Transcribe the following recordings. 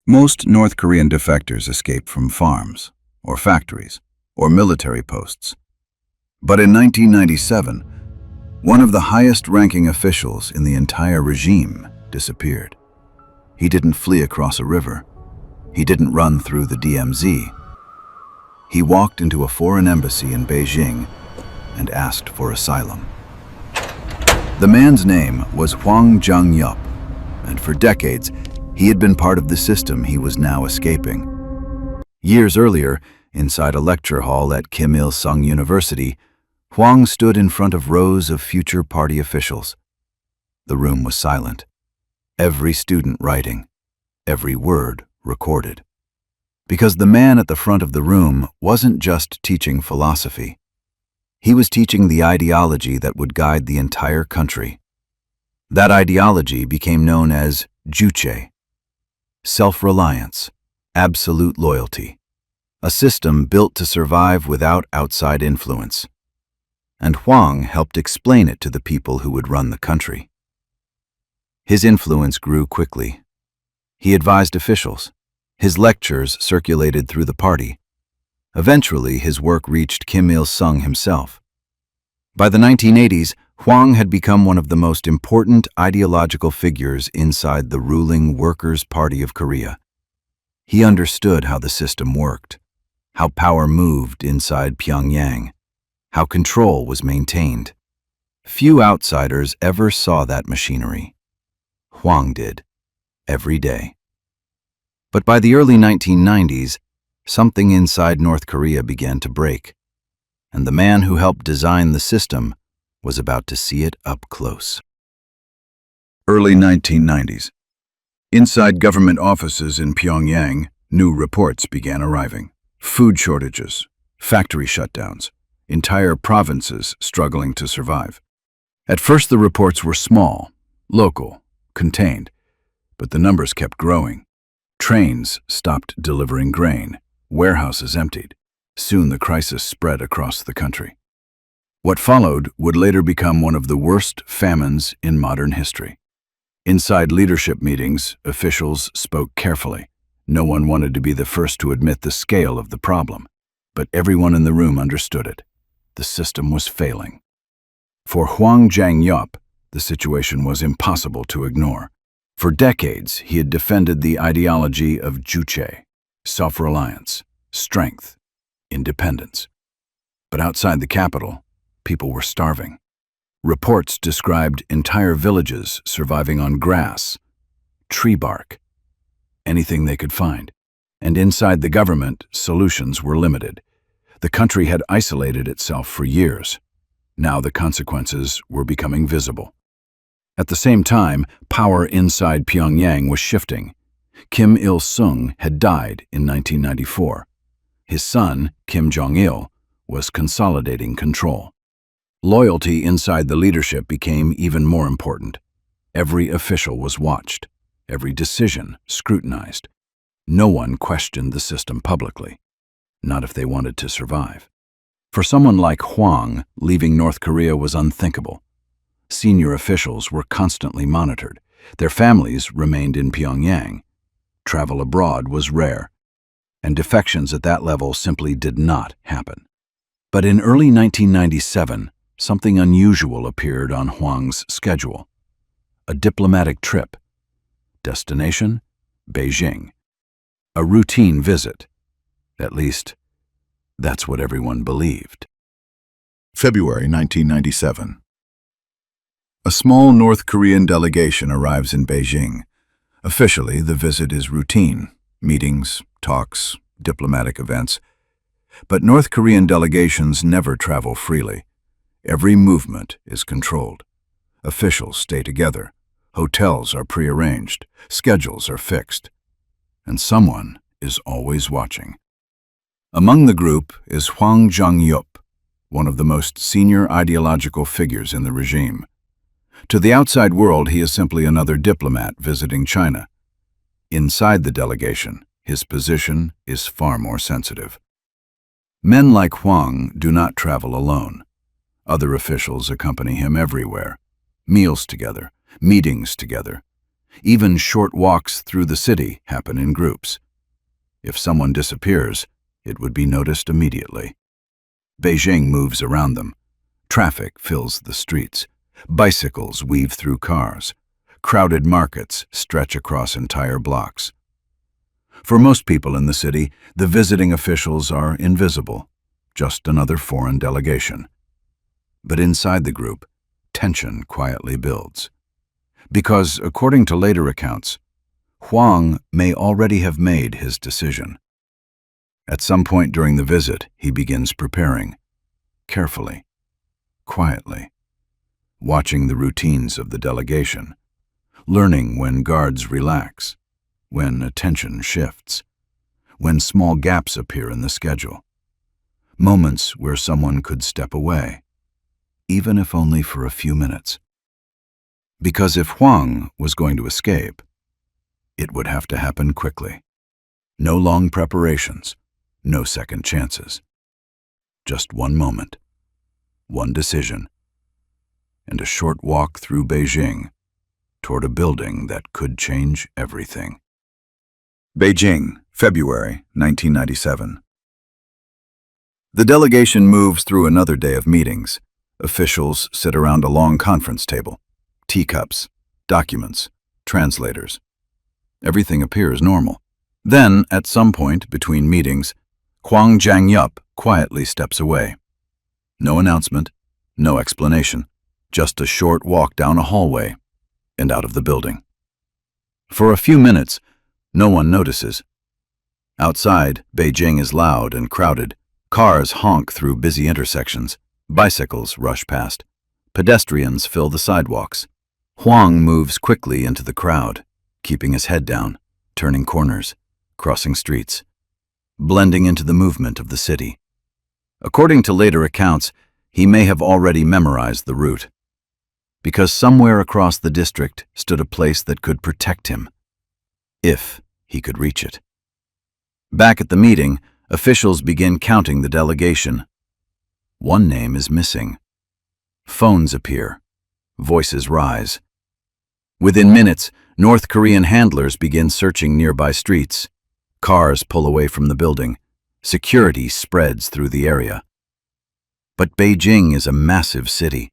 Most North Korean defectors escape from farms, or factories, or military posts. But in 1997, one of the highest-ranking officials in the entire regime disappeared. He didn't flee across a river. He didn't run through the DMZ. He walked into a foreign embassy in Beijing and asked for asylum. The man's name was Hwang Jang-yop, and for decades, he had been part of the system he was now escaping. Years earlier, inside a lecture hall at Kim Il-sung University, Hwang stood in front of rows of future party officials. The room was silent. Every student writing, every word recorded. Because the man at the front of the room wasn't just teaching philosophy. He was teaching the ideology that would guide the entire country. That ideology became known as Juche, self-reliance, absolute loyalty, a system built to survive without outside influence. And Hwang helped explain it to the people who would run the country. His influence grew quickly. He advised officials. His lectures circulated through the party. Eventually, his work reached Kim Il-sung himself. By the 1980s, Hwang had become one of the most important ideological figures inside the ruling Workers' Party of Korea. He understood how the system worked, how power moved inside Pyongyang, how control was maintained. Few outsiders ever saw that machinery. Hwang did, every day. But by the early 1990s, something inside North Korea began to break, and the man who helped design the system was about to see it up close. Early 1990s. Inside government offices in Pyongyang, new reports began arriving. Food shortages, factory shutdowns, entire provinces struggling to survive. At first the reports were small, local, contained, but the numbers kept growing. Trains stopped delivering grain, warehouses emptied. Soon the crisis spread across the country. What followed would later become one of the worst famines in modern history. Inside leadership meetings, officials spoke carefully. No one wanted to be the first to admit the scale of the problem, but everyone in the room understood it. The system was failing. For Hwang Jang-yop, the situation was impossible to ignore. For decades, he had defended the ideology of Juche, self-reliance, strength, independence. But outside the capital, people were starving. Reports described entire villages surviving on grass, tree bark, anything they could find. And inside the government, solutions were limited. The country had isolated itself for years. Now the consequences were becoming visible. At the same time, power inside Pyongyang was shifting. Kim Il-sung had died in 1994. His son, Kim Jong-il, was consolidating control. Loyalty inside the leadership became even more important. Every official was watched, every decision scrutinized. No one questioned the system publicly, not if they wanted to survive. For someone like Hwang, leaving North Korea was unthinkable. Senior officials were constantly monitored. Their families remained in Pyongyang. Travel abroad was rare, and defections at that level simply did not happen. But in early 1997, something unusual appeared on Hwang's schedule. A diplomatic trip. Destination, Beijing. A routine visit. At least, that's what everyone believed. February 1997. A small North Korean delegation arrives in Beijing. Officially, the visit is routine. Meetings, talks, diplomatic events. But North Korean delegations never travel freely. Every movement is controlled. Officials stay together. Hotels are prearranged. Schedules are fixed. And someone is always watching. Among the group is Hwang Jang-yop, one of the most senior ideological figures in the regime. To the outside world, he is simply another diplomat visiting China. Inside the delegation, his position is far more sensitive. Men like Hwang do not travel alone. Other officials accompany him everywhere. Meals together, meetings together. Even short walks through the city happen in groups. If someone disappears, it would be noticed immediately. Beijing moves around them. Traffic fills the streets. Bicycles weave through cars. Crowded markets stretch across entire blocks. For most people in the city, the visiting officials are invisible, just another foreign delegation. But inside the group, tension quietly builds. Because, according to later accounts, Hwang may already have made his decision. At some point during the visit, he begins preparing, carefully, quietly, watching the routines of the delegation, learning when guards relax, when attention shifts, when small gaps appear in the schedule, moments where someone could step away, even if only for a few minutes. Because if Hwang was going to escape, it would have to happen quickly. No long preparations, no second chances. Just one moment, one decision, and a short walk through Beijing toward a building that could change everything. Beijing, February 1997. The delegation moves through another day of meetings. Officials sit around a long conference table. Teacups, documents, translators. Everything appears normal. Then, at some point between meetings, Hwang Jang-yop quietly steps away. No announcement, no explanation, just a short walk down a hallway and out of the building. For a few minutes, no one notices. Outside, Beijing is loud and crowded. Cars honk through busy intersections. Bicycles rush past. Pedestrians fill the sidewalks. Hwang moves quickly into the crowd, keeping his head down, turning corners, crossing streets, blending into the movement of the city. According to later accounts, he may have already memorized the route, because somewhere across the district stood a place that could protect him, if he could reach it. Back at the meeting, officials begin counting the delegation. One name is missing. Phones appear. Voices rise. Within minutes, North Korean handlers begin searching nearby streets. Cars pull away from the building. Security spreads through the area. But Beijing is a massive city,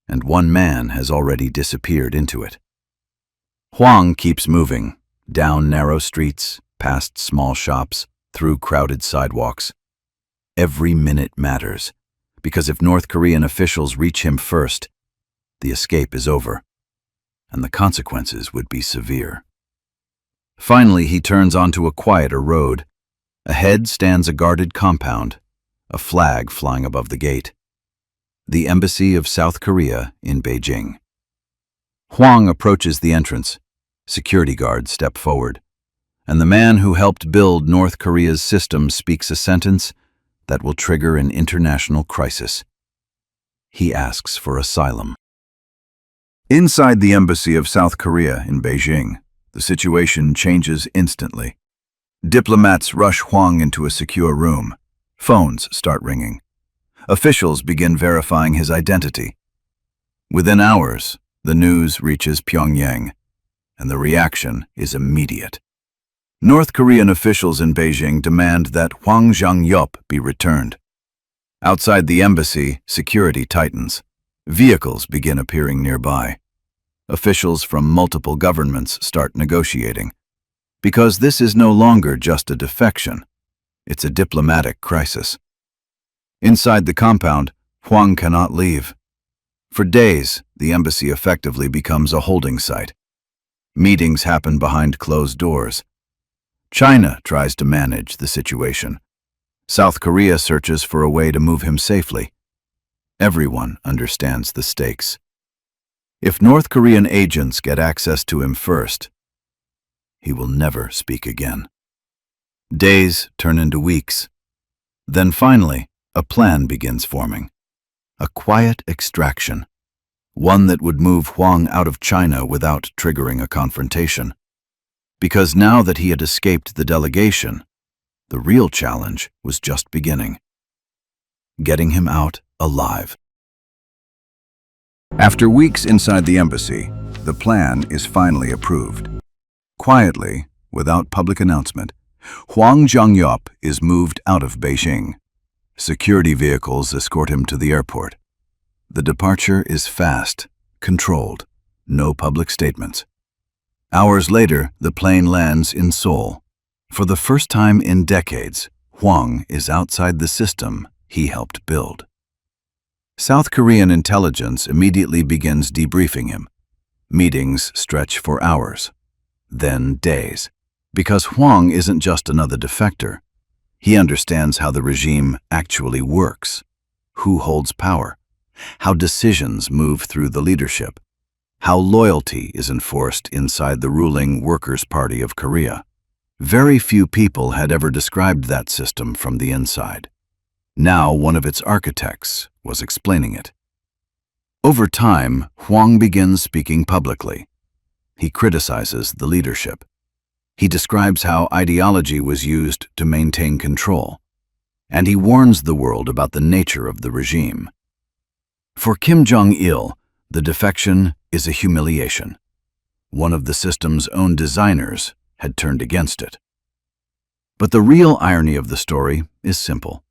and one man has already disappeared into it. Hwang keeps moving, down narrow streets, past small shops, through crowded sidewalks. Every minute matters, because if North Korean officials reach him first, the escape is over, and the consequences would be severe. Finally, he turns onto a quieter road. Ahead stands a guarded compound, a flag flying above the gate. The Embassy of South Korea in Beijing. Hwang approaches the entrance. Security guards step forward, and the man who helped build North Korea's system speaks a sentence that will trigger an international crisis. He asks for asylum. Inside the Embassy of South Korea in Beijing, the situation changes instantly. Diplomats rush Hwang into a secure room. Phones start ringing. Officials begin verifying his identity. Within hours, the news reaches Pyongyang, and the reaction is immediate. North Korean officials in Beijing demand that Hwang Jang-yop be returned. Outside the embassy, security tightens. Vehicles begin appearing nearby. Officials from multiple governments start negotiating. Because this is no longer just a defection, it's a diplomatic crisis. Inside the compound, Hwang cannot leave. For days, the embassy effectively becomes a holding site. Meetings happen behind closed doors. China tries to manage the situation. South Korea searches for a way to move him safely. Everyone understands the stakes. If North Korean agents get access to him first, he will never speak again. Days turn into weeks. Then finally, a plan begins forming. A quiet extraction. One that would move Hwang out of China without triggering a confrontation. Because now that he had escaped the delegation, the real challenge was just beginning. Getting him out alive. After weeks inside the embassy, the plan is finally approved. Quietly, without public announcement, Hwang Jang-yop is moved out of Beijing. Security vehicles escort him to the airport. The departure is fast, controlled, no public statements. Hours later, the plane lands in Seoul. For the first time in decades, Hwang is outside the system he helped build. South Korean intelligence immediately begins debriefing him. Meetings stretch for hours, then days, because Hwang isn't just another defector. He understands how the regime actually works, who holds power, how decisions move through the leadership, how loyalty is enforced inside the ruling Workers' Party of Korea. Very few people had ever described that system from the inside. Now one of its architects was explaining it. Over time, Hwang begins speaking publicly. He criticizes the leadership. He describes how ideology was used to maintain control, and he warns the world about the nature of the regime. For Kim Jong-il, the defection is a humiliation. One of the system's own designers had turned against it. But the real irony of the story is simple.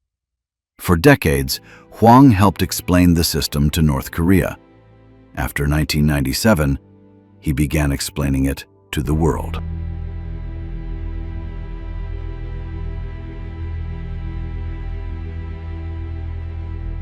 For decades, Hwang helped explain the system to North Korea. After 1997, he began explaining it to the world.